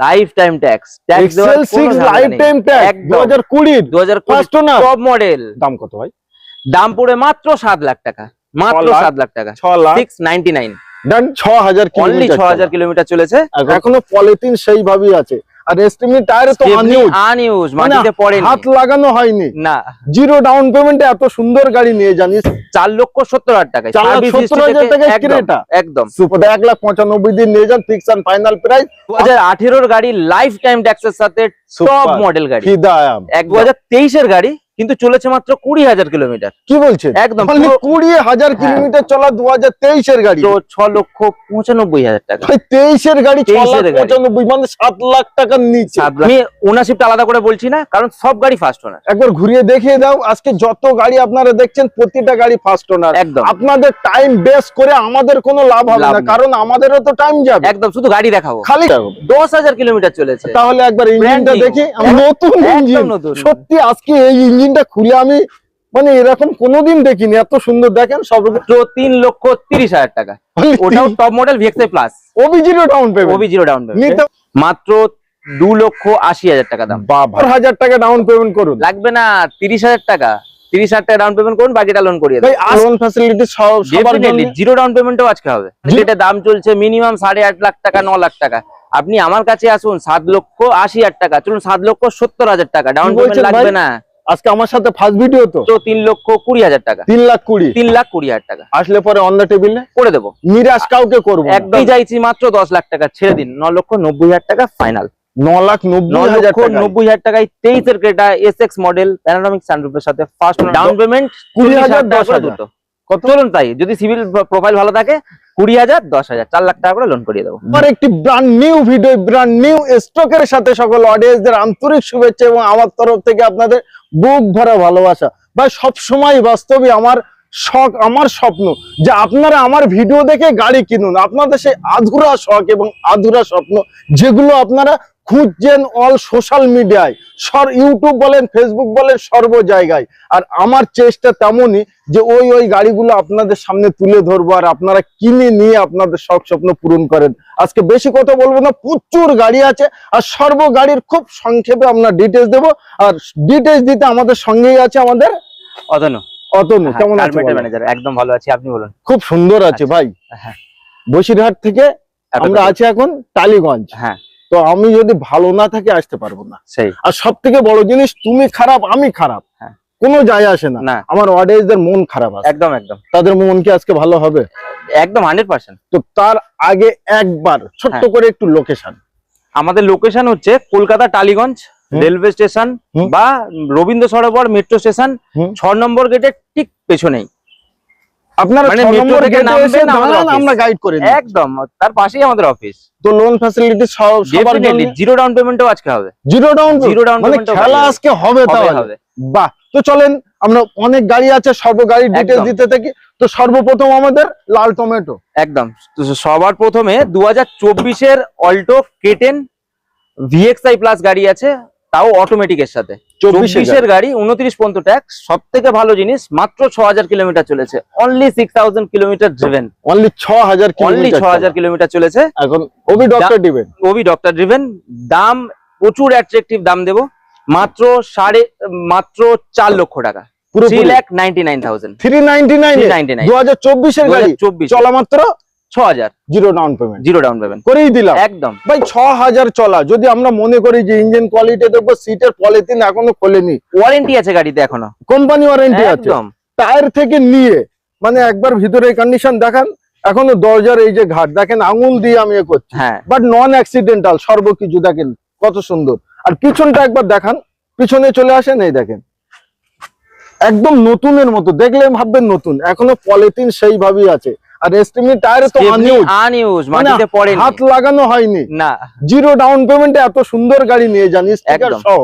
Life time tax Excel 6 lifetime tax 2020 first owner top model. দাম কত ভাই? দাম পড়ে মাত্র 7 লাখ টাকা, মাত্র 7 লাখ টাকা, 699 ডান। 6000 অনলি কিলোমিটার 6000 কিলোমিটার চলেছে। এখনো পলিথিন সেইভাবেই আছে। আর এস্টিমি টায়ারে তো আনইউজ, মাটিতে পড়েনি, হাত লাগানো হয়নি না। জিরো ডাউন পেমেন্টে এত সুন্দর গাড়ি নিয়ে জানিস 4,70,000 টাকায়, 4,70,000 টাকায় ক্রেটা একদম সুপার 1,95,000 দিন নিয়ে যান, ফিক্স এন্ড ফাইনাল প্রাইস। 2018 এর গাড়ি, লাইফ টাইম ট্যাক্সের সাথে টপ মডেল গাড়ি। 2023 এর গাড়ি, কিন্তু চলেছে মাত্র 20,000 কিলোমিটার। কি বলছেন? একদম 20,000 কিলোমিটার চলা 2023 এর গাড়ি, তো 6,95,000 টাকা। 23 এর গাড়ি 6,95,000, মানে 7 লাখ টাকার নিচে। আমি ওনারশিপটা আলাদা করে বলছি না, কারণ সব গাড়ি ফার্স্ট ওনার। একবার ঘুরিয়ে দেখিয়ে দাও। আজকে যত গাড়ি আপনারা দেখছেন প্রতিটা গাড়ি ফার্স্ট ওনার। একদম আপনাদের টাইম বেস্ট করে আমাদের কোনো লাভ হবে না, কারণ আমাদেরও তো টাইম যাবে। একদম শুধু গাড়ি দেখাবো, খালি 10,000 কিলোমিটার চলেছে। তাহলে একবার ইঞ্জিনটা দেখি, নতুন ইঞ্জিন। সত্যি আজকে এই ইঞ্জিনটা খুলে আমি মানে এরকম কোনোদিন দেখিনি, এত সুন্দর। দেখেন সব 3,30,000 টাকা, ওটাও top model VXI plus, OB0 down payment, OB0 down payment, মাত্র 2,80,000 টাকা দাম। 12,000 টাকা ডাউন পেমেন্ট করুন, লাগবে না 30,000 টাকা, 30,000 টাকা ডাউন পেমেন্ট করুন, বাকিটা লোন করিয়ে দেব। লোন ফ্যাসিলিটি সবার জন্য। জিরো ডাউন পেমেন্টও আজকে হবে। যেটা দাম চলছে মিনিমাম 8.5 লাখ টাকা, 9 লাখ টাকা। আপনি আমার কাছে আসুন, 7,80,000 টাকা, চলুন 7,70,000 টাকা ডাউন পেমেন্ট লাগবে না। আজকে আমার সাথে ফার্স্ট ভিডিও তো 3,20,000 টাকা, 3,20,000 টাকা আসলে পরে অন দ্য টেবিলে করে দেবো। নিরাশ কাউকে করবো একদম চাইছি মাত্র 10 লাখ টাকা, ছেড়ে দিন। 9,90,000 টাকা ফাইনাল, 9,90,000 টাকায় 23 এর ক্রেটা SX মডেল, প্যানোরামিক সানরুফের সাথে ফার্স্ট ডাউন পেমেন্ট 20,000 টাকা দুটো। কত চলুন তাই, যদি সিভিল প্রোফাইল ভালো থাকে 20,000 10,000 4 লাখ টাকা করে লোন করিয়ে দেবো। আর একটি brand new video, brand new স্টকের সাথে সকল অডিয়েন্সদের আন্তরিক শুভেচ্ছা এবং আমার তরফ থেকে আপনাদের বুক ভরা ভালোবাসা। ভাই সবসময় বাস্তবে আমার শখ, আমার স্বপ্ন যে আপনারা আমার ভিডিও দেখে গাড়ি কিনুন। আপনাদের সেই আধুরা শখ এবং আধুরা স্বপ্ন যেগুলো আপনারা খুঁজছেন অল সোশ্যাল মিডিয়ায়, ইউটিউব বলেন, ফেসবুক বলেন, সর্ব জায়গায়। আর আমার চেষ্টা তেমনই যে ওই গাড়িগুলো আপনাদের সামনে তুলে ধরবো, আর আপনারা কিনে নিয়ে আপনাদের শখ স্বপ্ন পূরণ করেন। আজকে বেশি কথা বলবো না, প্রচুর গাড়ি আছে, আর সর্ব গাড়ির খুব সংক্ষেপে আমরা ডিটেলস দেবো। আর ডিটেলস দিতে আমাদের সঙ্গেই আছে আমাদের অতনু। কেমন আছেন? ম্যানেজার একদম ভালো আছি, আপনি বলুন। খুব সুন্দর আছে ভাই। হ্যাঁ, বসিরহাট থেকে আমরা আছি এখন টালিগঞ্জ। হ্যাঁ, তো আমি যদি ভালো না থাকি আসতে পারবো না। সেই আর সব থেকে বড় জিনিস, তুমি খারাপ আমি খারাপ, কোনো যায় আসে না। আমার অডিয়েন্সদের মন খারাপ আছে, একদম একদম। তাদের মন কি আজকে ভালো হবে? একদম 100%। তো তার আগে একবার ছোট্ট করে একটু লোকেশন। আমাদের লোকেশন হচ্ছে কলকাতা টালিগঞ্জ রেলওয়ে স্টেশন বা রবীন্দ্র সরোবর মেট্রো স্টেশন 6 নম্বর গেটের ঠিক পেছনেই। আপনারা মানে 6 নম্বর গেটে এসে দাঁড়ান, আমরা গাইড করে দিই। একদম তার পাশেই আমাদের অফিস। তো লোন ফ্যাসিলিটি সবার জন্য। জিরো ডাউন পেমেন্টও আজকে হবে। জিরো ডাউন মানে খেলা আজকে হবে তাহলে। বাহ, তো চলেন আমরা অনেক গাড়ি আছে, সর্ব গাড়ি ডিটেইলস দিতে থাকি। তো সর্বপ্রথম আমাদের লাল টমেটো। একদম সবার প্রথমে 2024 এর অল্টো K10 VXI প্লাস গাড়ি আছে, তাও অটোমেটিক এর সাথে। 24 এর গাড়ি 29 পর্যন্ত ট্যাক্স। সব থেকে ভালো জিনিস, মাত্র 6,000 কিলোমিটার চলেছে, only 6,000 kilometre driven, only 6,000 kilometre চলেছে। এখন ওবি ডক্টর ড্রিভেন দাম প্রচুর অ্যাট্রাকটিভ দাম দেবো, মাত্র 4 লক্ষ টাকা, 3,99,000, 399 2024 এর গাড়ি, চলা মাত্র 6,000, জিরো ডাউন পেমেন্ট করেই দিলাম একদম। ভাই 6,000 চলা, যদি আমরা মনে করি যে ইঞ্জিন কোয়ালিটি দেখবো, সিটের পলিথিন এখনো খোলেনি, ওয়ারেন্টি আছে গাড়িতে, এখনো কোম্পানি ওয়ারেন্টি আছে, টায়ার থেকে নিয়ে মানে একবার ভিতরে কন্ডিশন দেখান। এখনো দরজার এই যে ঘাট দেখেন, আঙুল দিয়ে আমি করছি, বাট নন অ্যাক্সিডেন্টাল, সর্বকিছু দেখেন কত সুন্দর। আর পিছনটা একবার দেখান, পিছনে চলে আসেন, এই দেখেন একদম নতুনের মতো, দেখলে ভাববেন নতুন, এখনো পলিথিন সেইভাবেই আছে। আর এস্টিমি টায়ারে তো আনইউজ, মাটিতে পড়েনি, হাত লাগানো হয়নি, না। জিরো ডাউন পেমেন্টে এত সুন্দর গাড়ি নিয়ে যান, স্টিকার সহ।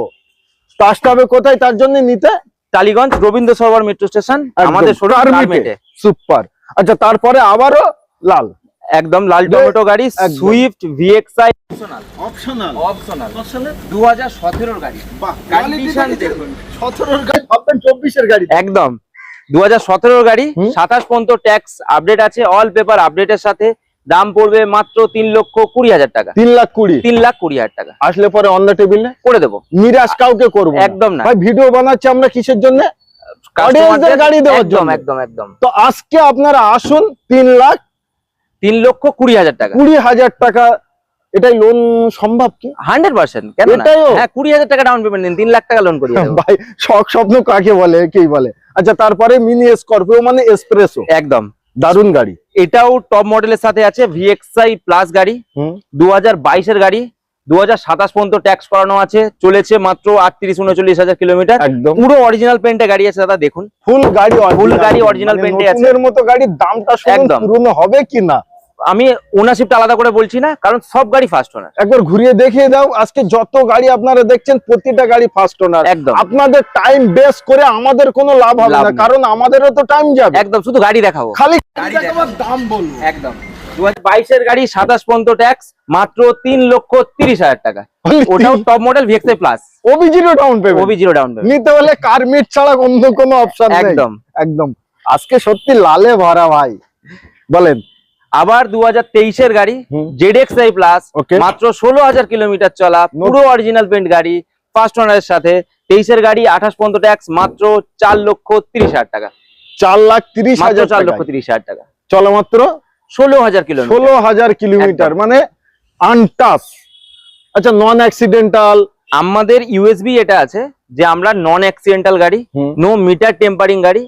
তো আসতে হবে কোথায় তার জন্য নিতে? টালিগঞ্জ রবীন্দ্র সরোবর মেট্রো স্টেশন, আমাদের শোরুম সুপার। আচ্ছা, তারপরে আবারও লাল, একদম লাল টমেটো গাড়ি, সুইফট VXI অপশনাল 2017 এর গাড়ি। বাহ, কন্ডিশন দেখুন, 17 এর গাড়ি ভাববেন 24 এর গাড়ি, একদম 2017 এর গাড়ি। 27 পর্যন্ত ট্যাক্স আপডেট আছে, অল পেপার আপডেটের সাথে, দাম পড়বে মাত্র 3,20,000 টাকা। 3,20,000, 3,20,000 টাকা আসলে পরে অন দ্য টেবিলে করে দেবো। নিরাশ কাউকে করবো না। একদম না ভাই ভিডিও বানাচ্ছি আমরা কিসের জন্য? কাস্টমারদের গাড়ি দেওয়ার একদম জন্য। একদম একদম। তো আজকে আপনারা আসুন 3,20,000 টাকা। 3,20,000 টাকা, এটাই লোন সম্ভব কি? 100% কেন না? এটাইও? হ্যাঁ 20,000 টাকা ডাউন পেমেন্ট দিন, 3 লাখ টাকা লোন করিয়ে দেবো। ভাই শখ স্বপ্ন কাকে বলে কেই বলে। আচ্ছা তারপরে মিনি স্করপিও মানে এসপ্রেসো, একদম দারুন গাড়ি। এটাও টপ মডেলের সাথে আছে, VXI প্লাস গাড়ি, 2022 এর গাড়ি, 2027 পর্যন্ত ট্যাক্স করানো আছে, চলেছে মাত্র 38-39,000 কিলোমিটার। একদম পুরো অরিজিনাল পেন্টে গাড়ি আছে দাদা, দেখুন ফুল গাড়ি, ফুল গাড়ি অরিজিনাল মানে পেন্টে আছে। নতুনের মতো গাড়ির দামটা শুনুন একদম। পুরনো হবে কি না। আমি ওনারশিপটা আলাদা করে বলছি না, কারণ সব গাড়ি ফার্স্ট ওনার। একবার ঘুরিয়ে দেখিয়ে দাও, আজকে যত গাড়ি আপনারা দেখছেন প্রতিটা গাড়ি ফার্স্ট ওনার। একদম আপনাদের টাইম বেস করে আমাদের কোনো লাভ হবে লাভ না, নেই। কারণ আমাদেরও তো টাইম যাবে। একদম, শুধু গাড়ি দেখাবো, খালি গাড়ি দেখাবার দাম বলবো। একদম। 2022 এর গাড়ি, 27 পর্যন্ত ট্যাক্স, মাত্র 3,30,000 টাকা। ওটাও top model VXI plus, OB0 down payment, OB0 down payment. নিতে হলে কারমিট ছাড়া অন্য কোনো অপশন নেই। একদম একদম আজকে সত্যি লালে ভরা ভাই, বলেন। আবার 2023 এর গাড়ি, ZXI প্লাস, Okay. মাত্র 16,000 কিলোমিটার চলা, পুরো অরিজিনাল পেন্ট গাড়ি, ফার্স্ট ওনারের সাথে। 23 এর গাড়ি, 28 পর্যন্ত ট্যাক্স, মাত্র 4,30,000 টাকা। 4,30,000 4,30,000 টাকা। চলো মাত্র 16,000 কিলোমিটার। 16,000 কিলোমিটার, মানে আনটাচ। আচ্ছা নন অ্যাক্সিডেন্টাল আমাদের USB এটা আছে যে আমরা নন অ্যাক্সিডেন্টাল গাড়ি, নো মিটার টেম্পারিং গাড়ি,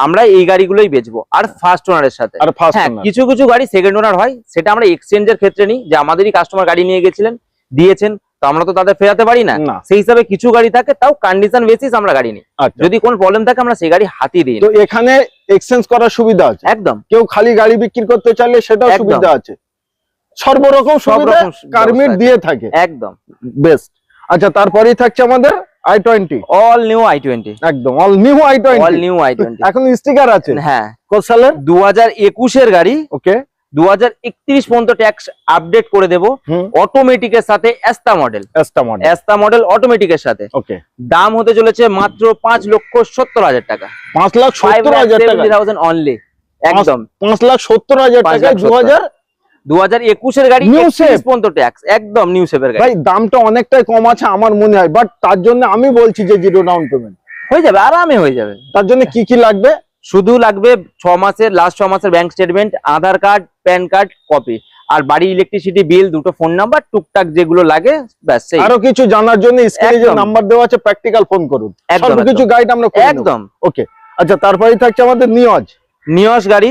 আমরা এই গাড়িগুলোই বেচবো, আর ফার্স্ট ওনারের সাথে। আর ফার্স্ট হ্যাঁ, ওনার কিছু কিছু গাড়ি সেকেন্ড ওনার হয়, সেটা আমরা এক্সচেঞ্জের ক্ষেত্রে নিই, যে আমাদেরই কাস্টমার গাড়ি নিয়ে গেছিলেন, দিয়েছেন, তো আমরা তো তাদের ফেরাতে পারি না, না। সেই হিসাবে কিছু গাড়ি থাকে, তাও কন্ডিশন বেসিস আমরা গাড়ি নিই। আচ্ছা যদি কোনো প্রবলেম থাকে আমরা সেই গাড়ি হাতিয়ে দিই। তো এখানে এক্সচেঞ্জ করার সুবিধা আছে, একদম কেউ খালি গাড়ি বিক্রি করতে চাইলে সেটাও একদম। সুবিধা আছে, সর্বরকম সব সুবিধা রকম কারমিট ব্যবস্থা দিয়ে থাকে, একদম। বেস্ট। আচ্ছা তারপরেই থাকছে আমাদের i20, অল নিউ i20, একদম all new all i20, new i20। এখন স্টিকার আছে। হ্যাঁ, কত সালের? 2021 এর গাড়ি, ওকে 2031 পর্যন্ত ট্যাক্স আপডেট করে দেবো, অটোমেটিকের সাথে, এস্তা মডেল, এস্তা মডেল অটোমেটিকের সাথে। ওকে দাম হতে চলেছে মাত্র 5,70,000 টাকা। 5,70,000 টাকা, 5,70,000 অনলি, একদম। 5,70,000 টাকায় 2021 এর গাড়ি, New 31 shape। পর্যন্ত ট্যাক্স, একদম নিউ শেপের গাড়ি। ভাই দামটা অনেকটাই কম আছে আমার মনে হয়, বাট তার জন্য আমি বলছি যে 0 ডাউন পেমেন্ট। হয়ে যাবে, আরামে হয়ে যাবে। তার জন্য কি কি লাগবে? শুধু লাগবে 6 মাসের, লাস্ট 6 মাসের ব্যাংক স্টেটমেন্ট, আধার কার্ড, প্যান কার্ড কপি, আর বাড়ি ইলেকট্রিসিটি বিল, দুটো ফোন নাম্বার, টুকটাক যেগুলো লাগে, ব্যাস সেই। আরো কিছু জানার জন্য স্ক্রিনে যে একদম। নাম্বার দেওয়া আছে প্র্যাকটিক্যাল ফোন করুন, একদম, সব কিছু গাইড আমরা করে দেব। একদম। ওকে আচ্ছা তারপরেই থাকছে আমাদের নিয়জ, নিয়স গাড়ি,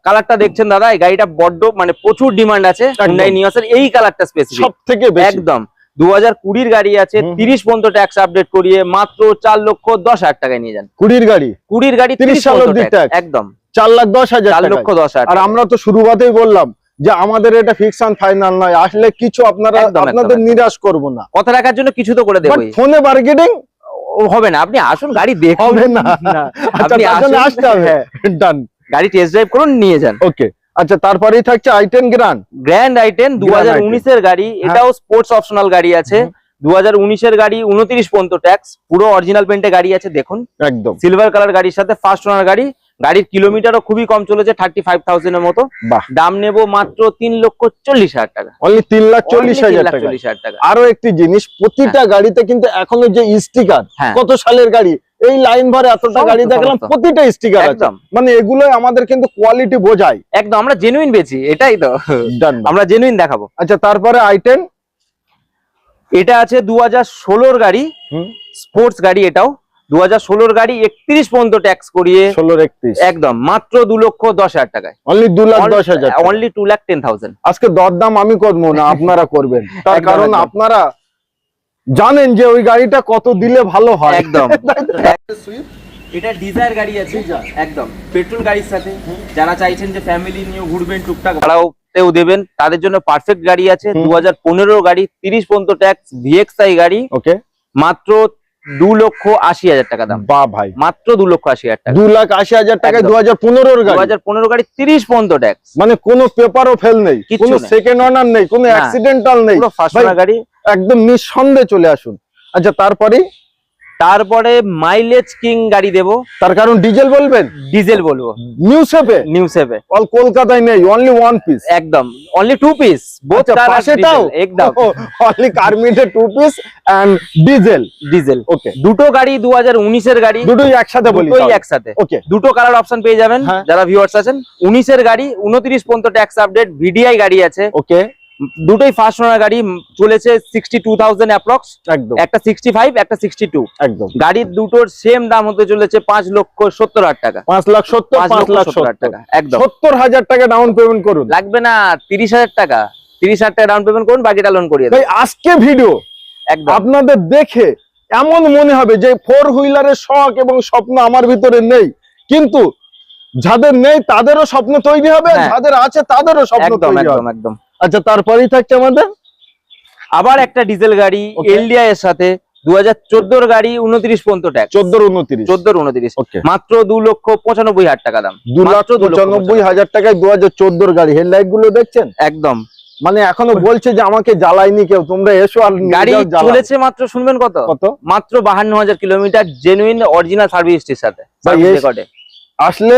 কালারটা দেখছেন দাদা, এই গাড়িটা বড্ড মানে প্রচুর ডিমান্ড আছে হুন্ডাই নিয়সের, এই কালারটা স্পেসিফিক সব থেকে বেশি। একদম। 2020 গাড়ি আছে, 30 পর্যন্ত ট্যাক্স আপডেট করিয়ে মাত্র 4,10,000 টাকায় নিয়ে যান। 20 গাড়ি 20 গাড়ি 30 সাল পর্যন্ত অবধি tax, tax। একদম 4,10,000 টাকা। 4,10,000। আর আমরা তো শুরুতেই বললাম যে আমাদের এটা ফিক্স এন্ড ফাইনাল নয়, আসলে কিছু আপনারা একদম, আপনাদের একদম। নিরাশ করব না, কথা রাখার জন্য কিছু তো করে বাট দেবই। ফোনে মার্কেটিং হবে না, আপনি আসুন, গাড়ি দেখুন। হবে না। আচ্ছা আপনি তার জন্য আসুন, আসতে হবে, হ্যাঁ। ডান। গাড়ি টেস্ট ড্রাইভ করুন, নিয়ে যান। ওকে আচ্ছা তারপরেই থাকছে i10 গ্র্যান্ড, গ্র্যান্ড i10 2019 এর গাড়ি, এটাও স্পোর্টস অপশনাল গাড়ি আছে। 2019 এর গাড়ি, 29 পর্যন্ত ট্যাক্স, পুরো অরিজিনাল পেন্টে গাড়ি আছে, দেখুন একদম সিলভার কালার গাড়ির সাথে, ফার্স্ট ওনার গাড়ি। গাড়ির কিলোমিটারও খুবই কম চলেছে, 35,000 এর মতো। বাহ, দাম নেব মাত্র 3,40,000 টাকা। অনলি 3,40,000 টাকা। 3,40,000 টাকা। আরো একটি জিনিস, প্রতিটা গাড়িতে কিন্তু এখনো যে স্টিকার, হ্যাঁ। কত সালের গাড়ি, এই লাইন ভরে এতটা সমস্ত, গাড়ি দেখলাম, সমস্ত। প্রতিটা স্টিকার আছে, একদম। মানে এগুলোই আমাদের কিন্তু কোয়ালিটি বোঝায়। একদম, আমরা জেনুইন বেচি, এটাই তো, Done. আমরা জেনুইন দেখাবো। আচ্ছা তারপরে i10, এটা আছে 2016 গাড়ি, স্পোর্টস গাড়ি, এটাও 2016 গাড়ি, 31 পর্যন্ত ট্যাক্স করিয়ে 16,31, একদম মাত্র 2,10,000 টাকায়। অনলি 2,10,000 টাকা। অনলি 2,10,000। আজকে দরদাম আমি করবো না, আপনারা করবেন, তার একদম, কারণ একদম। আপনারা জানেন যে ওই গাড়িটা কত দিলে ভালো হয়। একদম। এটা ডিজায়ার গাড়ি আছে, একদম পেট্রোল গাড়ির সাথে, যারা চাইছেন যে ফ্যামিলি নিয়ে ঘুরবেন, টুকটাক ভাড়াতেও দেবেন, তাদের জন্য পারফেক্ট গাড়ি আছে। 2015 গাড়ি, 30 পর্যন্ত ট্যাক্স, VXI গাড়ি, ওকে মাত্র 2,80,000 টাকা দাম। বাহ ভাই, মাত্র 2,80,000 টাকা। 2,80,000 টাকায় একদম। 2015 গাড়ি, 2015 গাড়ি, 30 পর্যন্ত ট্যাক্স, মানে কোনো পেপারও ফেল নেই, কিচ্ছু কোনো নেই। সেকেন্ড অনার নেই, কোনো না। অ্যাক্সিডেন্টাল নেই, পুরো ফার্স্ট ভাই, ওনার গাড়ি। একদম নিঃসন্দেহে চলে আসুন। আচ্ছা তারপরে তারপরে মাইলেজ কিং গাড়ি দেবো, তার কারণ ডিজেল বলবেন, ডিজেল বলবো, নিউ শেপে, নিউ সেভে, অল কলকাতায় নেই, অনলি ওয়ান পিস, একদম অনলি 2 পিস, বোথ কার পাশেটাও একদম অনলি কারমিটে 2 piece and diesel. Diesel. Okay, দুটো গাড়ি 2019 এর গাড়ি, দুটোই একসাথে বলি, দুটোই একসাথে। ওকে, দুটো কালার অপশন পেয়ে যাবেন হ্যাঁ। যারা ভিউয়ার্স আছেন। 19 এর গাড়ি 29 পর্যন্ত ট্যাক্স আপডেট, ভিডিআই গাড়ি আছে, ওকে, দুটোই ফার্স্ট ওনার গাড়ি, চলেছে 62,000 অ্যাপ্রক্স, একদম একটা 65 একটা 62। একদম গাড়ির দুটোর সেম দাম হতে চলেছে 5,70,000 টাকা, 5,70,000 5,70,000 টাকা একদম। 70,000 টাকা ডাউন পেমেন্ট করুন, লাগবে না 30,000 টাকা, 30,000 টাকা ডাউন পেমেন্ট করুন, বাকিটা লোন করিয়ে দেবো ভাই। আজকে ভিডিও একদম। আপনাদের দেখে এমন মনে হবে যে 4 হুইলারের শখ এবং স্বপ্ন আমার ভিতরে নেই, কিন্তু যাদের নেই তাদেরও স্বপ্ন তৈরি হবে, হ্যাঁ। যাদের আছে তাদেরও স্বপ্ন একদম তৈরি একদম হবে। একদম। আচ্ছা, তারপরেই থাকছে আমাদের আবার একটা ডিজেল গাড়ি Okay. এলডিআই এর সাথে 2014 এর গাড়ি 29 পর্যন্ত ট্যাক্স, 14-29, 14-29, ওকে, মাত্র 2,95,000 টাকা দাম, মাত্র 2,95,000 টাকায় 2014 গাড়ি। হেডলাইট গুলো দেখছেন, একদম। মানে এখনো বলছে যে আমাকে জ্বালায়নি কেউ, তোমরা এসো আর নিয়ে গাড়ি যাও, জ্বালাও। চলেছে মাত্র, শুনবেন কত, কত? মাত্র 52,000 কিলোমিটার, জেনুইন অরিজিনাল সার্ভিস হিস্ট্রির সাথে, ভাই, সার্ভিস এই- রেকর্ডে। আসলে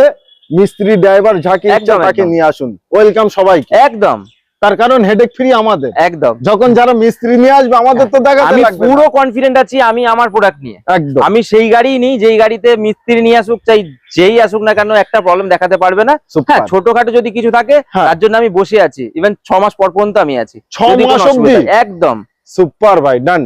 মিস্ত্রি, ড্রাইভার যাকে ইচ্ছা একদম, তাকে একদম। নিয়ে আসুন, ওয়েলকাম সবাইকে। একদম তার কারণ হেডেক ফ্রি আমাদের। একদম। যখন যারা মিস্ত্রি নিয়ে আসবে আমাদের তো দেখাতে আমি লাগবে না। পুরো কনফিডেন্ট আছি আমি আমার প্রোডাক্ট নিয়ে। একদম আমি সেই গাড়ি নিই যেই গাড়িতে মিস্ত্রি নিয়ে আসুক, চাই যেই আসুক না কেন একটা প্রবলেম দেখাতে পারবে না। Super। হ্যাঁ, ছোটখাটো যদি কিছু থাকে হ্যাঁ। তার জন্য আমি বসে আছি, ইভেন 6 মাস পর পর্যন্ত আমি আছি, 6 যদি কোনো মাস অসুবিধা অবধি? হয়। একদম সুপার ভাই, ডান।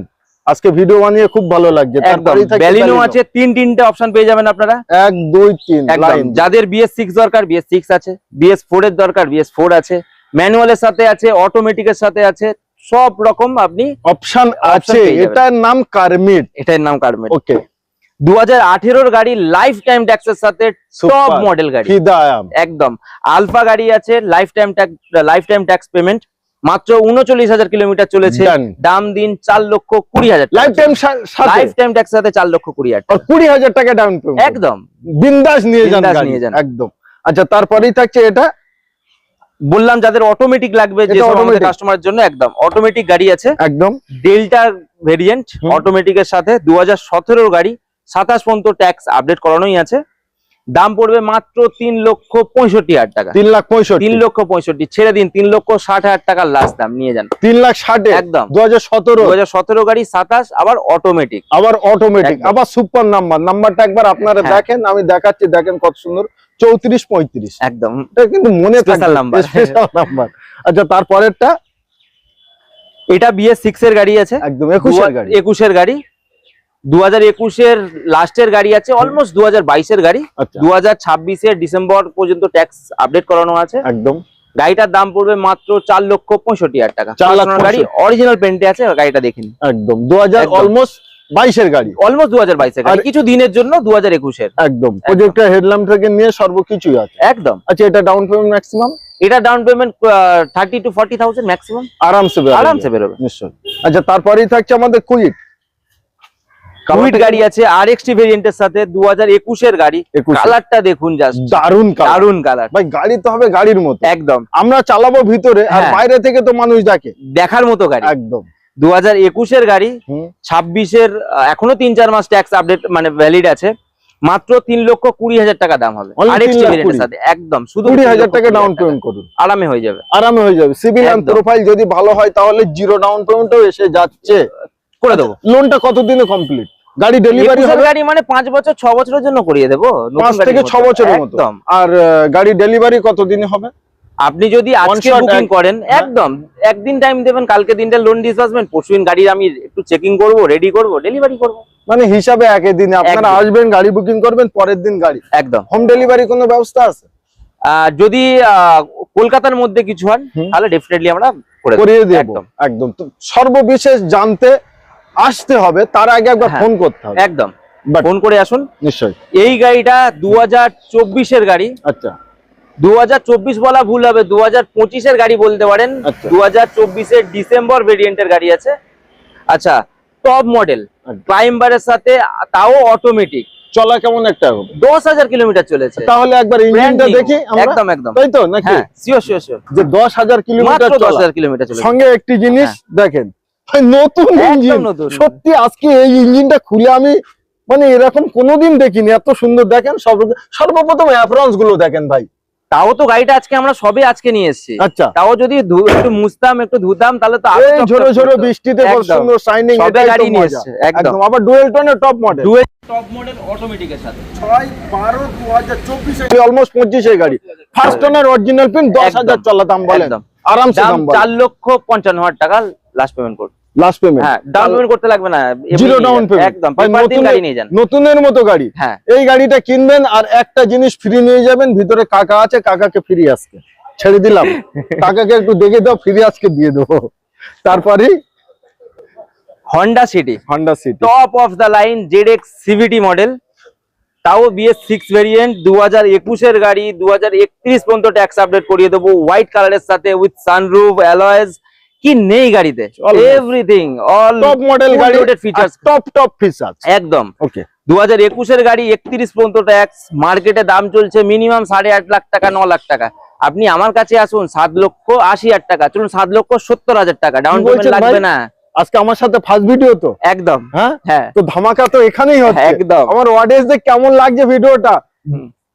আজকে ভিডিও বানিয়ে খুব ভালো লাগছে। একদম। তারপরেই থাকছে ব্যালিনো Baleno। আছে, তিনটে অপশন পেয়ে যাবেন আপনারা, 1 2 3 একদম। লাইন। যাদের BS6 দরকার BS6 আছে, BS4 এর দরকার BS4 আছে, ম্যানুয়ালের সাথে আছে, অটোমেটিকের সাথে আছে, সব রকম আপনি অপশন আছে। পেয়ে যাবেন। এটার নাম কারমিট। এটার নাম কারমেট। ওকে, 2018 গাড়ি লাইফ টাইম ট্যাক্সের সাথে, Super। টপ মডেল গাড়ি ফিদায়াম। একদম। আলফা গাড়ি আছে, লাইফ টাইম ট্যাক্স পেমেন্ট, মাত্র 39,000 কিলোমিটার চলেছে, Done। দাম দিন 4,20,000 লাইফ টাইম সাথে লাইফ টাইম ট্যাক্স সাথে 4,20,000 আর 20,000 টাকা ডাউন পেমেন্ট। একদম। বিন্দাস নিয়ে যান বিন্দাস গাড়ি। নিয়ে যান। একদম। আচ্ছা, তারপরেই থাকছে এটা বললাম যাদের অটোমেটিক লাগবে, যে এটা সব আমাদের automatic। কাস্টমারের জন্য একদম অটোমেটিক গাড়ি আছে, একদম ডেল্টা ভেরিয়েন্ট হুম। অটোমেটিকের সাথে, 2017 গাড়ি, 27 পর্যন্ত ট্যাক্স আপডেট করানোই আছে, দাম পড়বে মাত্র 3,65,000 টাকা, 3,65,000 3,65,000 ছেড়ে দিন, 3,60,000 টাকার লাস্ট দাম নিয়ে যান 3,60,000 একদম। 2017 2017 গাড়ি 27, আবার অটোমেটিক, আবার অটোমেটিক, একদম। আবার সুপার নাম্বারটা একবার আপনারা হ্যাঁ। দেখেন, আমি দেখাচ্ছি, দেখেন কত সুন্দর, 34-35। একদম এটা কিন্তু মনে Special থাকবে, number। Special number. আচ্ছা, তারপরেরটা এটা BS6 এর গাড়ি আছে, একদম 21 এর গাড়ি। 21 এর গাড়ি, 2021 এর লাস্টের গাড়ি আছে, অলমোস্ট 2022 এর গাড়ি, আচ্ছা, 2026 এর ডিসেম্বর পর্যন্ত ট্যাক্স আপডেট করানো আছে। একদম গাড়িটার দাম পড়বে মাত্র 4,65,000 টাকা, 4,65,000 গাড়ি অরিজিনাল পেন্টে আছে, গাড়িটা দেখিনি, একদম 2000 একদম। অলমোস্ট 22 এর গাড়ি। অলমোস্ট 2022 এর গাড়ি, আর- কিছু দিনের জন্য 2021 এর একদম প্রজেক্টর হেডল্যাম্প থেকে নিয়ে সর্বকিছুই আছে। একদম। আচ্ছা, এটা ডাউন পেমেন্ট ম্যাক্সিমাম এটা ডাউন পেমেন্ট 30 to 40,000 ম্যাক্সিমাম, আরামসে বেরোবে। আরামসে বেরোবে। নিশ্চয়। আচ্ছা, তারপরেই থাকছে আমাদের কুইট। কুইট গাড়ি আছে RXT ভেরিয়েন্টের সাথে, 2021 এর গাড়ি, 21 কালারটা দেখুন, জাস্ট দারুন কালার। দারুন কালার ভাই, গাড়ি তো হবে গাড়ির মতো, একদম, আমরা চালাবো ভিতরে আর হ্যাঁ। বাইরে থেকে তো মানুষ দেখে। দেখার মতো গাড়ি। একদম 2021 এর গাড়ি, হুম। 26 এর এখনো 3-4 মাস ট্যাক্স আপডেট মানে ভ্যালিড আছে, মাত্র 3,20,000 টাকা দাম হবে Only RXT 3,20,000 ভেরিয়েন্টের সাথে, একদম শুধু 20,000 টাকা 3,20,000 ডাউন পেমেন্ট করুন, আরামে হয়ে যাবে, আরামে হয়ে যাবে। সিভিল এন্ড একদম। প্রোফাইল যদি ভালো হয় তাহলে জিরো ডাউন পেমেন্টও এসে যাচ্ছে। করে দেবো। লোনটা কতদিনে কমপ্লিট? গাড়ি ডেলিভারি 21 এর হবে গাড়ি মানে 5 বছর 6 বছরের জন্য করিয়ে দেবো, নতুন 5 গাড়ির থেকে মতো। 6 বছরের মতো। একদম। আর গাড়ি ডেলিভারি কতদিনে হবে? আপনি যদি আজকে shot বুকিং এক- করেন, হ্যাঁ। একদম একদিন টাইম দেবেন, কালকে দিনটা লোন ডিসবার্সমেন্ট, পরশুদিন গাড়ির আমি একটু চেকিং করব, রেডি করব, ডেলিভারি করব, মানে হিসাবে একই দিনে আপনারা একদিন। আসবেন, গাড়ি বুকিং করবেন, পরের দিন গাড়ি। একদম। হোম ডেলিভারি কোনো ব্যবস্থা আছে? যদি কলকাতার মধ্যে কিছু হন হুম। তাহলে ডেফিনেটলি আমরা করে দেব। করিয়ে দেব একদম একদম। তো সর্ববিশেষ জানতে আসতে হবে, তার আগে একবার হ্যাঁ। ফোন করতে হবে। একদম, But- ফোন করে আসুন। নিশ্চয়ই। এই গাড়িটা 2024 এর গাড়ি, আচ্ছা 2024 বলা ভুল হবে, 2025 এর গাড়ি বলতে পারেন। আচ্ছা। 2024 এর ডিসেম্বর ভেরিয়েন্টের গাড়ি আছে। আচ্ছা, টপ মডেল আচ্ছা। ক্লাইম্বারের সাথে, তাও অটোমেটিক, চলা কেমন একটা হবে? 10,000 কিলোমিটার চলেছে। তাহলে একবার ইঞ্জিনটা Brand new। দেখি আমরা। একদম একদম, তাই তো নাকি? হ্যাঁ শিওর শিওর শিওর, যে 10,000 কিলোমিটার মাত্র চলা। 10,000 কিলোমিটার চলেছে। সঙ্গে একটি জিনিস দেখেন, ভাই, নতুন একদম ইঞ্জিন। নতুন। সত্যি আজকে এই ইঞ্জিনটা খুলে আমি মানে এরকম কোনোদিন দেখিনি, এত সুন্দর। দেখেন সর্বপ্রথম অ্যাফরন্স গুলো দেখেন ভাই। তাও তো গাড়িটা আজকে আমরা সবে আজকে নিয়ে এসেছি। আচ্ছা, তাও যদি একটু মুছতাম একটু ধুতাম তাহলে তো আরো এই চকচক ঝোড়ো ঝোড়ো করতো। বৃষ্টিতে খুব একদম। সুন্দর শাইনিং, সবে এটাই গাড়ি তো নিয়ে মজা। এসেছে, একদম। একদম, আবার ডুয়েল টোনের টপ মডেল, টপ মডেল অটোমেটিকের সাথে 6/12/2024 অলমোস্ট 25 এর গাড়ি। ফার্স্ট ওনার অরিজিনাল পিন, 10,000 চলা দাম বলেন, একদম। আরামসে দাম দাম বলেন। 4,55,000 টাকা লাস্ট পেমেন্ট করুন। লাস্ট পেমেন্ট, হ্যাঁ, ডাউন পেমেন্ট করতে লাগবে না, জিরো ডাউন পেমেন্ট, একদম। পেপার দিন গাড়ি নিয়ে যান, নতুনের মতো গাড়ি। হ্যাঁ। এই গাড়িটা কিনবেন আর একটা জিনিস ফ্রি নিয়ে যাবেন, ভিতরে কাকা আছে, কাকাকে ফ্রি আজকে ছেড়ে দিলাম, কাকাকে একটু দেখে দাও, ফ্রি আজকে দিয়ে দেবো। তারপরে Honda city, Honda city top of the line ZX CVT model, তাও BS6 ভেরিয়েন্ট, 2021 এর গাড়ি, 2031 পর্যন্ত ট্যাক্স আপডেট করিয়ে দেবো, হোয়াইট কালারের সাথে উইথ সানরুফ, অ্যালয়েজ, কি নেই গাড়িতে, এভরিথিং অল টপ মডেল গাড়ি, ফিচার্স, টপ ফিচার্স একদম। ওকে, 2021 এর গাড়ি, 31 পর্যন্ত ট্যাক্স, মার্কেটে দাম চলছে মিনিমাম 8.5 লাখ টাকা, 9 লাখ টাকা। আপনি আমার কাছে আসুন 7,80,000 টাকা, চলুন 7,70,000 টাকা, ডাউন পেমেন্ট লাগবে না। আজকে আমার সাথে ফার্স্ট ভিডিও তো, একদম, হ্যাঁ হ্যাঁ, তো ধামাকা তো এখানেই হচ্ছে। একদম। আমার অডিয়েন্সদের কেমন লাগছে ভিডিওটা,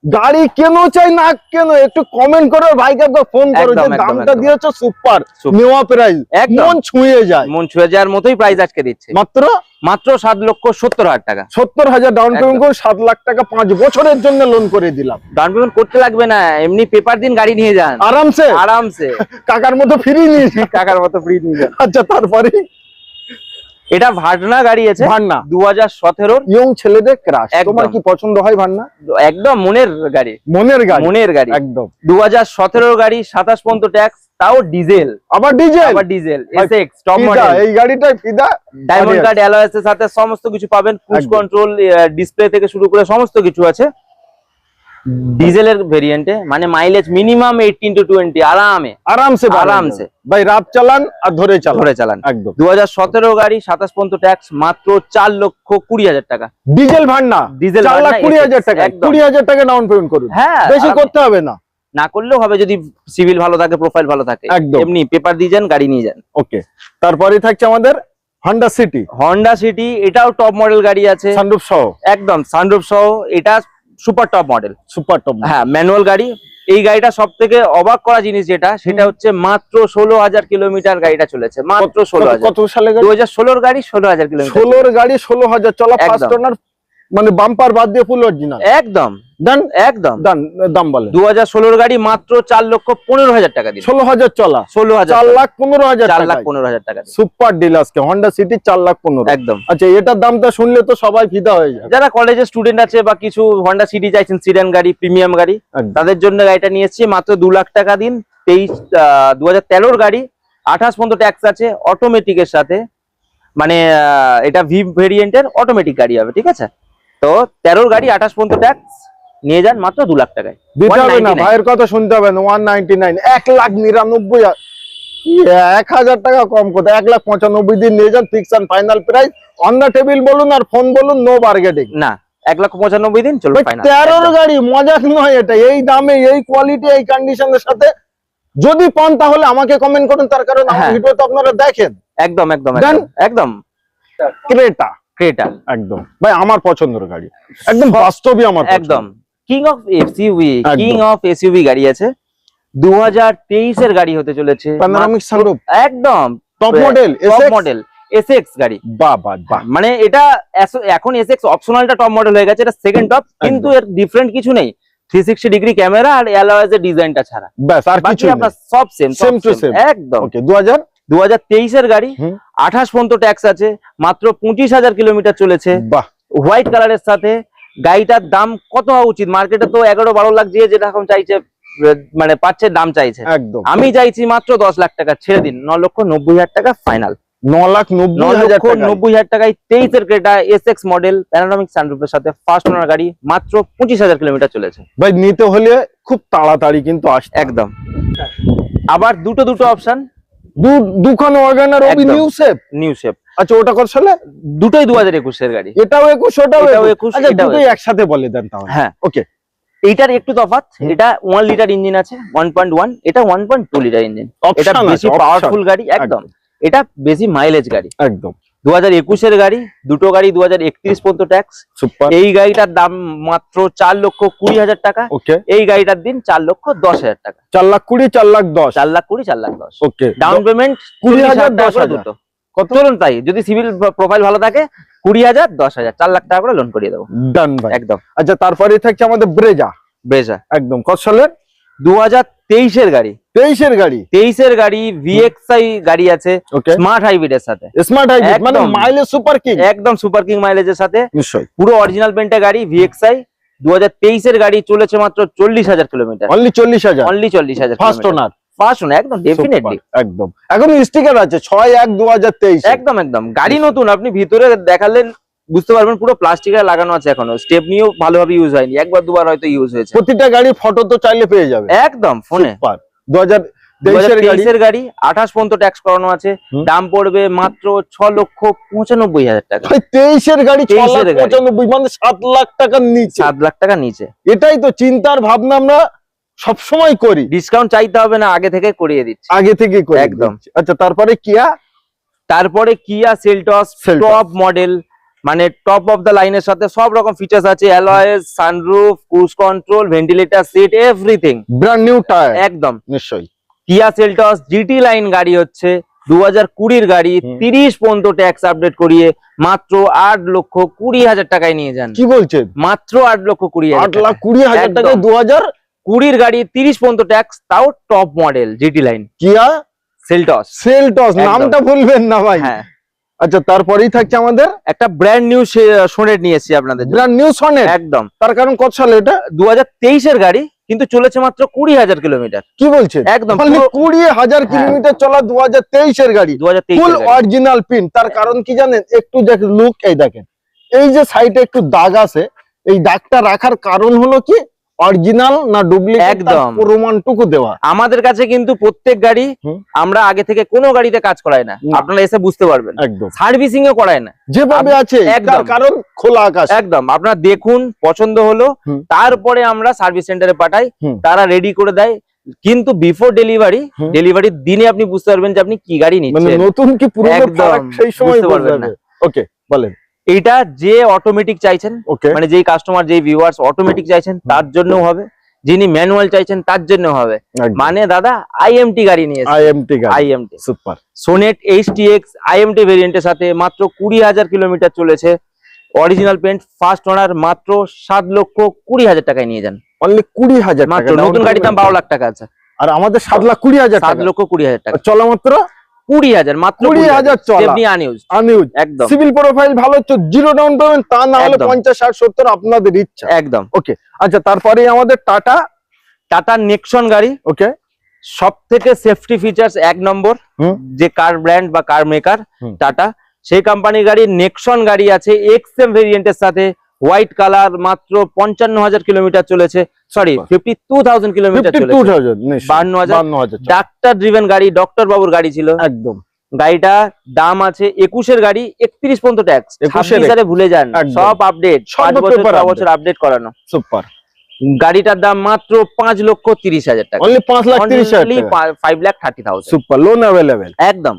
গাড়ি কেন চাই না কেন একটু কমেন্ট করো, ভাইকে একবার ফোন করো, যে একদম, দামটা একদম। দিয়েছো সুপার, নেওয়া প্রাইস একদম। মন ছুঁয়ে যায়। মন ছুঁয়ে যাওয়ার মতোই প্রাইস আজকে দিচ্ছে, মাত্র মাত্র 7,70,000 টাকা। 70,000 ডাউন পেমেন্ট করে 7 লাখ টাকা 5 বছরের জন্য লোন করে দিলাম। ডাউন পেমেন্ট করতে লাগবে না, এমনি পেপার দিন গাড়ি নিয়ে যান আরামসে, আরামসে, কাকার মতো ফ্রি নিয়ে যান। টাকার মতো ফ্রি নিয়ে যান। আচ্ছা, তারপরে এটা ভার্না গাড়ি আছে, ভান্না 2017 ইয়ং ছেলেদের ক্রাশ। একদম। তোমার কি পছন্দ হয় ভান্না? একদম মনের গাড়ি, মনের গাড়ি, মনের গাড়ি, একদম। 2017 গাড়ি, 27 পর্যন্ত ট্যাক্স, তাও ডিজেল, আবার ডিজেল, SX টপ ফিদা, মডেল, এই গাড়িটাই ফিদা। ডায়মন্ড কার্ড অ্যালয়েস এর সাথে সমস্ত কিছু পাবেন, ক্রুজ একদম। কন্ট্রোল, ডিসপ্লে থেকে শুরু করে সমস্ত কিছু আছে। ডিজেলের ভেরিয়েন্টে মানে মাইলেজ মিনিমাম 18 to 20 আরামে, আরামসে আরামসে। ভাই রাত চালান আর ধরে চালান, ধরে চালান। একদম। 2017 গাড়ি, 27 পর্যন্ত ট্যাক্স, মাত্র 4,20,000 টাকা। ডিজেল ভান্না, ডিজেল 4,20,000 টাকা, একদম। 20,000 টাকা ডাউন পেমেন্ট করুন, হ্যাঁ, বেশি আরামে। করতে হবে না। না করলেও হবে যদি সিভিল ভালো থাকে, প্রোফাইল ভালো থাকে, একদম। এমনি পেপার দিয়ে যান, গাড়ি নিয়ে যান। ওকে, তারপরে থাকছে আমাদের হন্ডা সিটি, হন্ডা সিটি, এটাও টপ মডেল গাড়ি আছে, সানরুফ সহ, একদম সানরুফ সহ, এটা super top model, super top. হ্যাঁ, ম্যানুয়াল গাড়ি। এই গাড়িটা সব থেকে অবাক করা জিনিস যেটা, সেটা হচ্ছে মাত্র 16,000 কিলোমিটার গাড়িটা চলেছে, মাত্র 16,000। কত সালে গাড়ি? 2016 গাড়ি, 16,000 কিলোমিটার। 16 গাড়ি, 16,000 চলা, ফার্স্ট একদম। ওনার, মানে বাম্পার বাদ দিয়ে ফুল অরিজিনাল। একদম, ডান, একদম। ডান, দাম বলে 2016 গাড়ি, মাত্র 4,15,000 টাকা দিন। 16,000 চলা, 16,000, 4,15,000 টাকা, 4,15,000 টাকা দিন। সুপার ডিল আজকে হন্ডা সিটি 4,15,000। একদম। আচ্ছা, এটার দামটা শুনলে তো সবাই ফিদা হয়ে যায়। যারা কলেজের স্টুডেন্ট আছে বা কিছু হন্ডা সিটি চাইছেন, সিডান গাড়ি, প্রিমিয়াম গাড়ি, একদম। তাদের জন্য গাড়িটা নিয়ে এসেছি, মাত্র 2 লাখ টাকা দিন। 2013 গাড়ি, 28 পর্যন্ত ট্যাক্স আছে, অটোমেটিকের সাথে, মানে এটা ভি ভেরিয়েন্টের অটোমেটিক গাড়ি হবে, ঠিক আছে? তো 13 গাড়ি, 28 পর্যন্ত ট্যাক্স, নিয়ে যান মাত্র 2 লাখ টাকায়। দিতে হবে না, 199 ভাইয়ের কথা শুনতে হবে না। 199, 1,99,000, 1,000 টাকা কম কথা, 1,95,000 দিন নিয়ে যান, fix and final price. On the table বলুন আর ফোন বলুন, নো বার্গেটিং। না, 1,95,000 দিন, চলো ফাইনাল। 13 গাড়ি মজা নয় এটা, এই দামে, এই কোয়ালিটি, এই কন্ডিশনের সাথে যদি পান তাহলে আমাকে কমেন্ট করুন, তার কারণ আমার হ্যাঁ। ভিডিও তো আপনারা দেখেন। একদম, একদম, Done? একদম। ক্রেটা, ক্রেটা, একদম ভাই আমার পছন্দের গাড়ি, একদম বাস্তবই আমার পছন্দ। একদম। কিং অফ এসইউভি, একদম। কিং অফ এসইউভি গাড়ি আছে, 2023 এর গাড়ি হতে চলেছে, প্যানোরামিক সানরুফ, একদম top model, top Essex model, Essex গাড়ি। বাহ বাহ বাহ, মানে এটা এখন এসএক্স অপশনালটা টপ মডেল হয়ে গেছে, এটা সেকেন্ড টপ, কিন্তু এর ডিফারেন্ট কিছু নেই, 360 ডিগ্রি ক্যামেরা আর অ্যালয়েজ এর ডিজাইনটা ছাড়া, ব্যাস আর বাকি কিছু আপনার সব সেম, Same to same। একদম। ওকে, 2000, 2023 এর গাড়ি, হুম। 28 পর্যন্ত ট্যাক্স আছে, মাত্র 25,000 কিলোমিটার চলেছে, বাহ, হোয়াইট কালারের সাথে। গাড়িটার দাম কত হওয়া উচিত? মার্কেটে তো 11-12 লাখ দিয়ে যেটা এখন চাইছে, মানে পাচ্ছে, দাম চাইছে। একদম। আমি চাইছি মাত্র 10 লাখ টাকা, ছেড়ে দিন, 9,90,000 টাকা ফাইনাল। 9,90,000 টাকায় 23 এর ক্রেটা এসএক্স মডেল, প্যানোরামিক সানরুফের সাথে, ফার্স্ট ওনার গাড়ি, মাত্র 25,000 কিলোমিটার চলেছে। ভাই নিতে হলে খুব তাড়াতাড়ি কিন্তু আসতে হবে। একদম। আবার দুটো অপশন, দুখানে ওয়াগনার ওবি একদম। New shape. New shape. আচ্ছা, ওটা কত সালে? দুটোই 2021 এর গাড়ি, এটাও 21, ওটাও এটাও 21। 21, আচ্ছা, এটাও দুটোই একসাথে বলে দেন তাহলে। হ্যাঁ, ওকে। এইটার একটু তফাৎ, এটা 1 লিটার ইঞ্জিন আছে, 1.1, এটা 1.2 লিটার ইঞ্জিন। এটা Option আছে, বেশি option। পাওয়ারফুল গাড়ি, একদম। এটা বেশি মাইলেজ গাড়ি। একদম। 2021-এর গাড়ি, দুটো গাড়ি 2031 পর্যন্ত ট্যাক্স। সুপার। এই গাড়িটার দাম মাত্র 4,20,000 টাকা। ওকে। এই গাড়িটার দিন 4,10,000 টাকা। 4,20,000, 4,10,000। 4,20,000, 4,10,000। ওকে। ডাউন পেমেন্ট 20,000, 10,000 10,000 দুটো। কত? চলুন তাই, যদি সিভিল প্রোফাইল ভালো থাকে 20,000, 10,000, 4 লাখ টাকা করে লোন করিয়ে দেবো। ডান ভাই। একদম। আচ্ছা, তারপরে থাকছে আমাদের ব্রেজা। ব্রেজা একদম কত সালের? 2023-এর গাড়ি। 23-এর গাড়ি। 23-এর গাড়ি, VXI গাড়ি আছে ওকে। স্মার্ট হাইব্রিডের সাথে। স্মার্ট হাইব্রিড মানে একদম। Mileage super king. একদম সুপার কিং মাইলেজের সাথে, নিশ্চয়ই। পুরো অরিজিনাল পেন্টের গাড়ি VXI। 2023-এর গাড়ি, চলেছে মাত্র 40,000 kilometre. Only 40,000। Only 40,000। First owner. First owner, একদম ডেফিনেটলি। একদম। এখন স্টিকার আছে 6/1/2023। একদম একদম গাড়ি নতুন, আপনি ভিতরে দেখালেন বুঝতে পারবেন পুরো প্লাস্টিকের লাগানো আছে, এখনো স্টেপ নিয়েও ভালোভাবে ইউজ হয়নি, একবার দুবার হয়তো ইউজ হয়েছে। প্রতিটা গাড়ি ফটো তো চাইলে পেয়ে যাবে একদম ফোনে। সুপার। 2023-এর গাড়ি। 2023-এর গাড়ি 28 পর্যন্ত ট্যাক্স করানো আছে। দাম পড়বে মাত্র 6,95,000 টাকা। ভাই 23-এর গাড়ি 23-এর গাড়ি। 6,95,000 মানে 7 লাখ টাকার নিচে। 7 লাখ টাকা নিচে। এটাই তো চিন্তার ভাবনা আমরা সবসময় করি। ডিসকাউন্ট চাইতে হবে না, আগে থেকে করিয়ে দিচ্ছি। আগে থেকে করি একদম। আচ্ছা, তারপরে কিয়া। তারপরে Kia Seltos Seltos। Top model, মানে টপ অফ দ্য লাইনের সাথে সব রকম ফিচার্স আছে, alloys, sunroof, cruise control, ventilator, seat, everything. Brand new tyre. একদম। নিশ্চয়ই। কিয়া সেলটস জিটি লাইন গাড়ি হচ্ছে 2020-এর গাড়ি, 30 পর্যন্ত ট্যাক্স আপডেট করিয়ে মাত্র 8,20,000 টাকায় নিয়ে যান। কি বলছেন? মাত্র 8,20,000। 8,20,000 টাকায় 2020-এর গাড়ি, 30 পর্যন্ত ট্যাক্স, তাও টপ মডেল জিটি লাইন কিয়া সেলটস। সেলটস। একদম। নামটা বলবেন না ভাই। হ্যাঁ। আচ্ছা, তারপরেই থাকছে আমাদের একটা ব্র্যান্ড নিউ সোনেট নিয়ে এসেছি আপনাদের জন্য। Brand new sonnet. একদম। তার কারণ কত সালে এটা? 2023-এর গাড়ি, কিন্তু চলেছে মাত্র 20,000 কিলোমিটার। কি বলছেন? একদম। মানে পুরো- 20,000 কিলোমিটার চলা 2023-এর গাড়ি। 2023-এর ফুল গাড়ি। Original pin. তার কারণ কি জানেন? একটু দেখেন লুক, এই দেখেন এই যে সাইডে একটু দাগ আছে, এই দাগটা রাখার কারণ হলো কি অরিজিনাল না ডুপ্লিকেট একদম। প্রমাণটুকু দেওয়া। আমাদের কাছে কিন্তু প্রত্যেক গাড়ি হুম। আমরা আগে থেকে কোনো গাড়িতে কাজ করাই না, না। আপনারা এসে বুঝতে পারবেন। একদম সার্ভিসিং ও করায় না, যেভাবে আছে একদম। তার কারণ খোলা আকাশ। একদম। আপনারা দেখুন, পছন্দ হলো, হুম। তারপরে আমরা সার্ভিস সেন্টারে পাঠাই, হুম। তারা রেডি করে দেয়। কিন্তু বিফোর ডেলিভারি, হুম। ডেলিভারির দিনে আপনি বুঝতে পারবেন যে আপনি কি গাড়ি মানে নিচ্ছেন। নতুন কি পুরনো একদম, ফারাক সেই সময় বুঝতে বোঝা পারবেন যাবে। ওকে, বলেন। এটা যে অটোমেটিক চাইছেন, ওকে। মানে যেই কাস্টমার, যেই ভিউয়ার্স অটোমেটিক চাইছেন তার জন্য হবে, যিনি ম্যানুয়াল চাইছেন তার জন্য হবে। মানে দাদা IMT গাড়ি নিয়েছে। IMT গাড়ি। IMT super. Sonnet HTX IMT ভেরিয়েন্টের সাথে মাত্র 20,000 কিলোমিটার চলেছে। অরিজিনাল পেন্ট, ফার্স্ট ওনার, মাত্র 7,20,000 টাকায় নিয়ে যান। অনলি 20,000 মাত্র। টাকা। নতুন গাড়ির দাম 12 লাখ টাকা আছে, আর আমাদের 7,20,000 টাকা। 7,20,000 টাকা। চলা মাত্র 20,000, মাত্র 20,000 চলা। এমনি আনইউজ। আনইউজ। একদম সিভিল প্রোফাইল ভালো হচ্ছে, জিরো ডাউন পেমেন্ট, তা না হলে একদম। 50, 60, 70 আপনাদের ইচ্ছা। একদম। ওকে। আচ্ছা, তারপরে আমাদের টাটা। টাটা নেক্সন গাড়ি, ওকে। সব থেকে সেফটি ফিচার্স 1 নম্বর, হুম। যে কার ব্র্যান্ড বা কার মেকার হুম। টাটা, সেই কোম্পানির গাড়ি নেক্সন গাড়ি আছে XM ভেরিয়েন্টের সাথে, হোয়াইট কালার, মাত্র 55,000 কিলোমিটার চলেছে, সরি 52,000 কিলোমিটার চলেছে। 52,000 52,000 52,000 ডাক্তার ড্রিভেন গাড়ি, ডক্টর বাবুর গাড়ি ছিল। একদম। গাড়িটা দাম আছে 21-এর গাড়ি, 31 পর্যন্ত ট্যাক্স। 21-এর 26 ভুলে যান, একদম। সব আপডেট, সব 5 বছর paper 6 বছর আপডেট করানো। সুপার। গাড়িটার দাম মাত্র 5,30,000 টাকা। অনলি 5,30,000 Only টাকা। 5,30,000। সুপার। Loan available. একদম।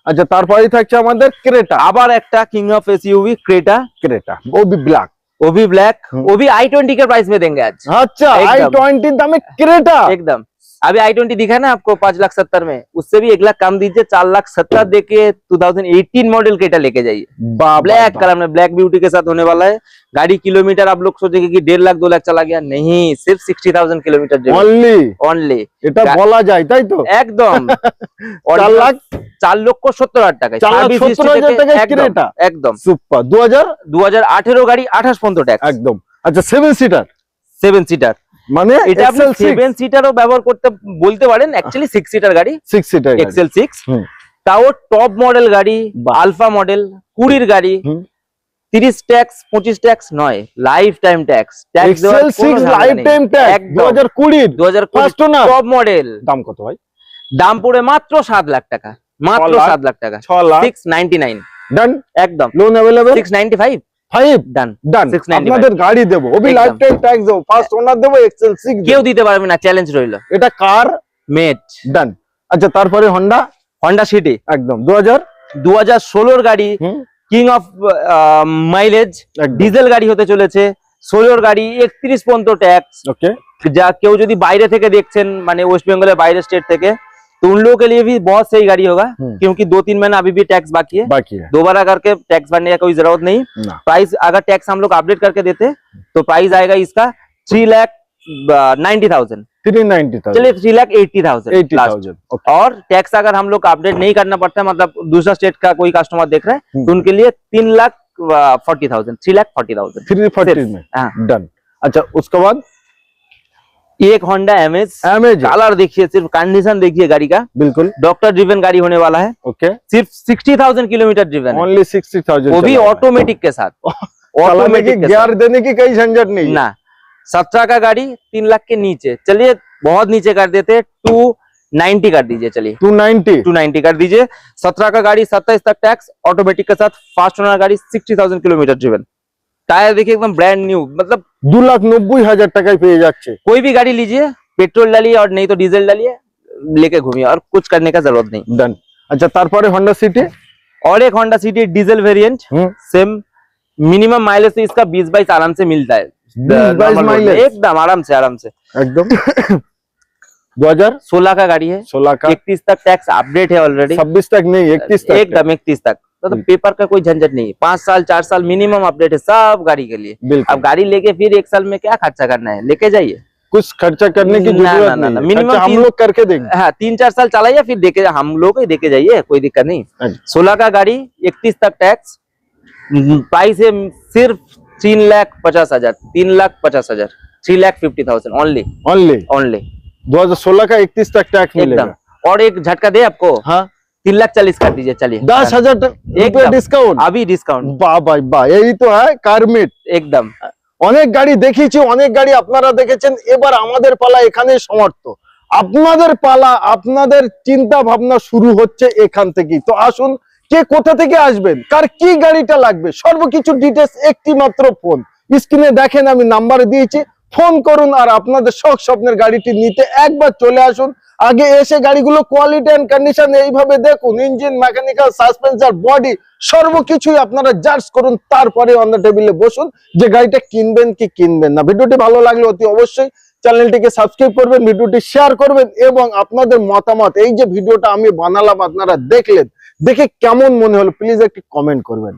আচ্ছা, তারপরে থাকছে আমাদের ক্রেটা। আবার একটা king of SUV Creta, Creta वो भी ब्लैक। ओभी ब्लैक, हम्म। वो भी i20 के प्राइस में देंगे आज। अच्छा, एकदम। i20 दामे क्रेटा। एकदम। अभी i20 दिखा ना आपको 5,70,000 में, उससे भी 1 लाख कम दीजिए, 4,70,000 देके 2018 मॉडल क्रेटा लेके जाइए। ब्लैक कलर में, ब्लैक ब्यूटी के साथ होने वाला है। गाड़ी किलोमीटर आप लोग सोचेंगे कि 1.5 लाख 2 लाख चला गया, नहीं, सिर्फ 60,000 किलोमीटर ओनली। ओनली। এটা বলা যায় তাই তো? একদম। 4 লাখ 4,70,000 টাকায়, 4,70,000 টাকায় ক্রেটা। একদম। সুপার। 2018 গাড়ি, 28 পর্যন্ত ট্যাক্স। একদম। আচ্ছা, 7 সিটার 7 সিটার, মানে এটা আপনি XL6 7 সিটারও ব্যবহার করতে বলতে পারেন, অ্যাকচুয়ালি 6 সিটার গাড়ি, 6 সিটার XL6। হুম। তাও টপ মডেল গাড়ি, বাহ। আলফা মডেল, 20-র গাড়ি, হুম। 30 ট্যাক্স 25 ট্যাক্স নয়, life time tax. XL6 life time tax 2020 2020 first owner. Top model. দাম কত ভাই? দাম পড়ে মাত্র 7 লাখ টাকা, মাত্র 6 লাখ। 7 লাখ টাকা। 6 লাখ 699। ডান। একদম। Loan available. 695 5 ডান। ডান। 695 আপনাদের গাড়ি দেবো, ওবি একদম। লাইফ টাইম ট্যাক্স দেবো, ফার্স্ট ওনার দেবো, XL6 কেউ দিতে পারবে না, চ্যালেঞ্জ রইলো। এটা কার মেট। ডান। আচ্ছা, তারপরে হোন্ডা। হন্ডা সিটি একদম 2000 2016-র গাড়ি, হুম। কিং অফ মাইলেজ ডিজেল গাড়ি হতে চলেছে, 16 গাড়ি, 31 পর্যন্ত ট্যাক্স। ओके যা কেউ যদি বাইরে থেকে দেখছেন মানে ওয়েস্ট বেঙ্গলের বাইরে स्टेट থেকে, तो उन लोगों के लिए भी बहुत सही गाड़ी होगा, क्योंकि 2-3 महीना अभी भी टैक्स बाकी है। बाकी है दोबारा करके टैक्स भरने का कोई जरूरत नहीं। ना। प्राइस अगर टैक्स हम लोग अपडेट करके देते तो प्राइस आएगा इसका 3,90,000। 390,000 चलिए 3,80,000 लास्ट। 80,000 ओके और टैक्स अगर हम लोग अपडेट नहीं करना पड़ता है, मतलब दूसरा स्टेट का कोई कस्टमर देख रहा है तो उनके लिए 3,40,000, 3,40,000। 340 में हाँ। डन। अच्छा उसके बाद एक होंडा एमएज, एमएज कलर देखिए, सिर्फ कंडीशन देखिए गाड़ी का, बिल्कुल डॉक्टर ड्रिवन गाड़ी होने वाला है। ओके सिर्फ 60,000 किलोमीटर ड्रिवन है, ओनली 60,000 वो भी ऑटोमेटिक के साथ। ऑटोमेटिक के गियर देने की कोई झंझट नहीं है। ना। 17 का गाड़ी 3 लाख के नीचे, चलिए बहुत नीचे कर देते, 290 कर दीजिए, चलिए 290 कर दीजिए। 17 का गाड़ी 27 तक टैक्स, ऑटोमेटिक के साथ, फास्ट ओनर गाड़ी, 60,000 किलोमीटर ड्रिवन। टायर देखिए एकदम ब्रांड न्यू, मतलब 2,90,000 টাকায় পেয়ে যাচ্ছে। कोई भी गाड़ी लीजिए, पेट्रोल डालिए और नहीं तो डीजल डालिए, लेके घूमिए और कुछ करने का जरूरत नहीं। डन। अच्छा তারপরে होंडा सिटी और एक Honda city diesel variant, same minimum mileage तो इसका 20-22 आराम से मिलता है, 20-22 नॉर्मल रोड में, माइलेज एकदम आराम से एकदम 2016 16 का गाड़ी है, का 31 तक टैक्स अपडेट है ऑलरेडी, 26 तक नहीं 31 तक एकदम 31 तक। तो पेपर का कोई झंझट नहीं, 5 साल 4 साल मिनिमम अपडेट है सब गाड़ी के लिए। बिल्कुल अब गाड़ी लेके फिर 1 साल में क्या खर्चा करना है, लेके जाइए। कुछ खर्चा करने की ना, जरूरत ना, ना, नहीं है। मिनिमम खर्चा हम 3 लोग करके देंगे। हाँ 3-4 साल चलाइए, फिर देखे हम लोग ही देके जाइए, कोई दिक्कत नहीं। अच्छा। 16 का गाड़ी 31 तक टैक्स, प्राइस है सिर्फ 3,50,000, 3,50,000, 3,50,000 ओनली ओनली ओनली 2016 का 31 तक टैक्स एकदम। मिलेगा। और एक झटका दे आपको, हाँ 3,40,000 कर दीजिए, चलिए 10,000 रुपए एकदम। ডিসকাউন্ট। अभी डिस्काउंट বাহ ভাই বাহ, এই তো হয় কারমিট। एकदम। অনেক গাড়ি দেখিয়েছি, অনেক গাড়ি আপনারা দেখেছেন, এবার আমাদের পালা এখানে সমাপ্ত। আপনাদের পালা, আপনাদের চিন্তা ভাবনা শুরু হচ্ছে এখান থেকেই। তো আসুন, কে কোথা থেকে আসবেন, কার কি গাড়িটা লাগবে, সর্বকিছু ডিটেলস একটি মাত্র ফোন স্ক্রিনে দেখেন, আমি নাম্বার দিয়েছি, ফোন করুন আর আপনাদের শখ স্বপ্নের গাড়িটি নিতে একবার চলে আসুন। আগে এসে গাড়িগুলো কোয়ালিটি এন্ড কন্ডিশন এইভাবে দেখুন, ইঞ্জিন, মেকানিক্যাল, সাসপেন্সর, বডি সর্বকিছুই আপনারা জাজ করুন, তারপরে অন দ্য টেবিলে বসুন যে গাড়িটা কিনবেন কি কিনবেন না। ভিডিওটি ভালো লাগলে অতি অবশ্যই চ্যানেলটিকে সাবস্ক্রাইব করবেন, ভিডিওটি শেয়ার করবেন এবং আপনাদের মতামত, এই যে ভিডিওটা আমি বানালাম আপনারা দেখলেন, দেখে কেমন মনে হলো প্লিজ একটি কমেন্ট করবেন।